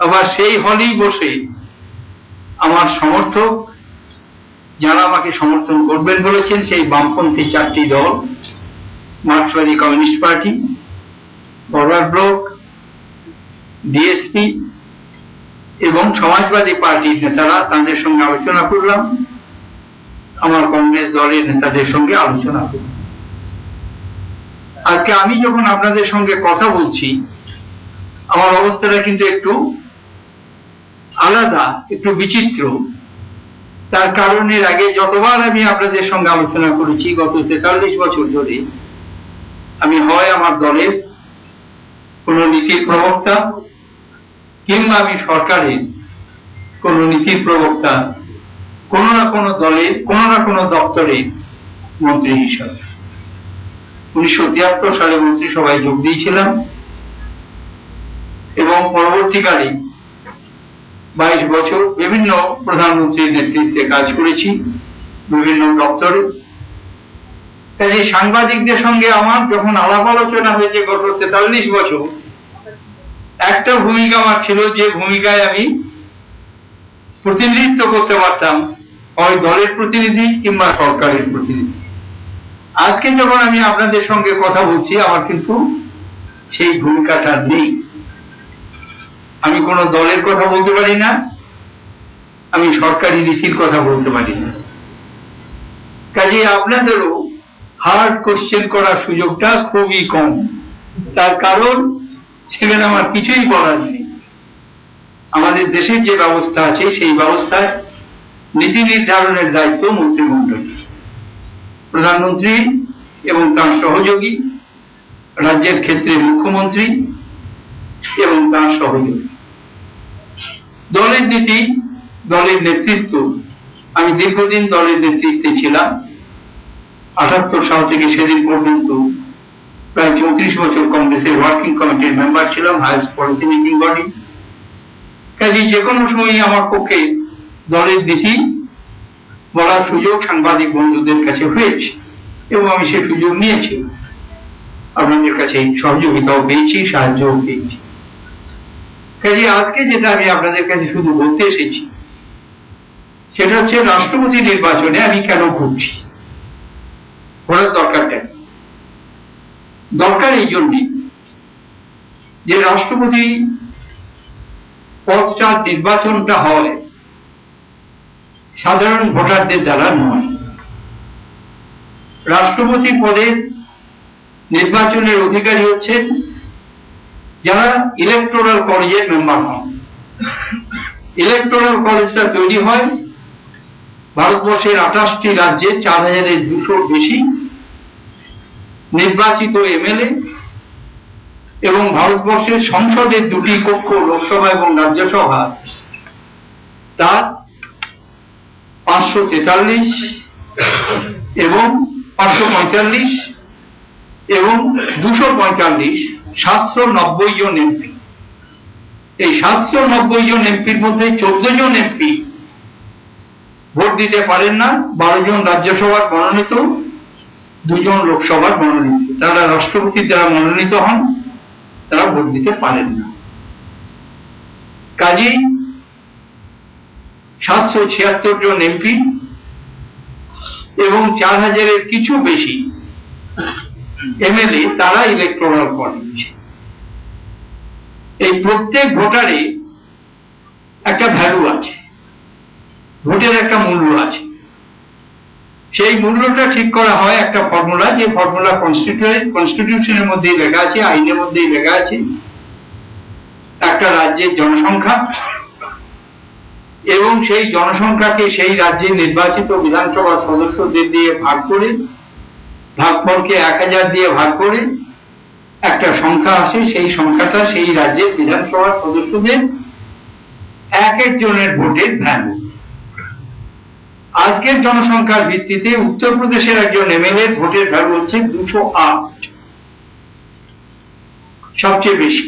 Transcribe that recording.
আবার সেই হলেই বসে আমার সমর্থক যারা আমাকে সমর্থন করবেন বলেছেন সেই বামপন্থী 4টি দল, মার্ক্সবাদী communist party, forward bloc, DSP এবং সমাজবাদী পার্টির নেতারা, তাদের সঙ্গে আলোচনা করলাম। আমার কংগ্রেস দলের নেতাদের সঙ্গে আলোচনা করলাম। আজকে আমি যখন আপনাদের সঙ্গে কথা বলছি আমার অবস্থাটা কিন্তু একটু আলাদা, একটু বিচিত্র। তার কারণ এর আগে যতবার আমি আপনাদের সঙ্গে আলোচনা করেছি গত 43 বছর ধরে, আমি হয় আমার দলের কোন নীতির প্রবক্তা কিংবা আমি সরকারের কোন নীতির প্রবক্তা, কোন না কোন দলের কোন না কোন দপ্তরের মন্ত্রী হিসাবে। 1973 সালে মন্ত্রিসভায় যোগ দিয়েছিলাম এবং পরবর্তীকালে 22 বছর বিভিন্ন প্রধানমন্ত্রীর নেতৃত্বে কাজ করেছি বিভিন্ন দপ্তরে। কাজে সাংবাদিকদের সঙ্গে আমার যখন আলাপ আলোচনা হয়েছে গত 43 বছর, একটা ভূমিকা আমার ছিল, যে ভূমিকায় আমি প্রতিনিধিত্ব করতে পারতাম হয় দলের প্রতিনিধি কিংবা সরকারের প্রতিনিধি। আজকে যখন আমি আপনাদের সঙ্গে কথা বলছি আমার কিন্তু সেই ভূমিকাটা নেই। আমি কোন দলের কথা বলতে পারি না, আমি সরকারি নীতির কথা বলতে পারি না। কাজে আপনাদেরও হার্ড কোশ্চেন করার সুযোগটা খুবই কম। তার কারণ সেখানে আমার কিছুই বলার নেই। আমাদের দেশের যে ব্যবস্থা আছে সেই ব্যবস্থায় নীতি নির্ধারণের দায়িত্ব মন্ত্রিমণ্ডল, প্রধানমন্ত্রী এবং তার সহযোগী, রাজ্যের ক্ষেত্রে মুখ্যমন্ত্রী এবং তার সহযোগী। দলের নীতি, দলের নেতৃত্ব, আমি দীর্ঘদিন দলের নেতৃত্বে ছিলাম। 78 সাল থেকে সেদিন পর্যন্ত প্রায় 34 বছর কংগ্রেসের ওয়ার্কিং কমিটির মেম্বার ছিলাম, হাইয়েস্ট পলিসি মেকিং বডি। কাজে যে কোনো সময় আমার পক্ষে দলের নীতি বলার সুযোগ সাংবাদিক বন্ধুদের কাছে হয়েছে এবং আমি সে সুযোগ নিয়েছি। আপনাদের কাছে সহযোগিতাও পেয়েছি, সাহায্যও পেয়েছি। কাজে আজকে যেটা আমি আপনাদের কাছে শুধু বলতে এসেছি সেটা হচ্ছে রাষ্ট্রপতি নির্বাচনে আমি কেন ঘুরছি, ঘোরার দরকারটা দরকার এই জন্যে যে রাষ্ট্রপতি পদটার নির্বাচনটা হয় সাধারণ ভোটারদের দ্বারা নয়। রাষ্ট্রপতি পদের নির্বাচনের অধিকারী হচ্ছেন যারা ইলেকটোরাল কলেজের মেম্বার হন। ইলেকটোরাল কলেজটা তৈরি হয় ভারতবর্ষের 28টি রাজ্যে 4200 বেশি নির্বাচিত এমএলএ এবং ভারতবর্ষের সংসদের 2টি কক্ষ, লোকসভা এবং রাজ্যসভা, তার 543 এবং 545 এবং 245, 790 জন এমপি। এই 790 জন এমপির মধ্যে 14 জন এমপি ভোট দিতে পারেন না। 12 জন রাজ্যসভার মনোনীত, 2 জন লোকসভার মনোনীত। তারা রাষ্ট্রপতির দ্বারা মনোনীত হন, তারা ভোট দিতে পারেন না। কাজেই 776 জন এমপি এবং 4000-এর কিছু বেশি এমএলএ তারা ইলেকটোরাল কলেজ। এই প্রত্যেক ভোটারে একটা ভ্যালু আছে, ভোটের একটা মূল্য আছে। সেই মূল্যটা ঠিক করা হয় একটা ফর্মুলা, যে ফর্মুলা কনস্টিটিউশনের মধ্যেই লেখা আছে, আইনের মধ্যেই লেখা আছে। একটা রাজ্যের জনসংখ্যা এবং সেই জনসংখ্যাকে সেই রাজ্যে নির্বাচিত বিধানসভার সদস্যদের দিয়ে ভাগ করে, ভাগফলকে 1000 দিয়ে ভাগ করে একটা সংখ্যা আসে। সেই সংখ্যাটা সেই রাজ্যের বিধানসভার সদস্যদের এক একজনের ভোটের ভ্যালু। আজকের জনসংখ্যার ভিত্তিতে উত্তরপ্রদেশের একজন এমএলএ ভোটের ভ্যালু হচ্ছে 208, সবচেয়ে বেশি।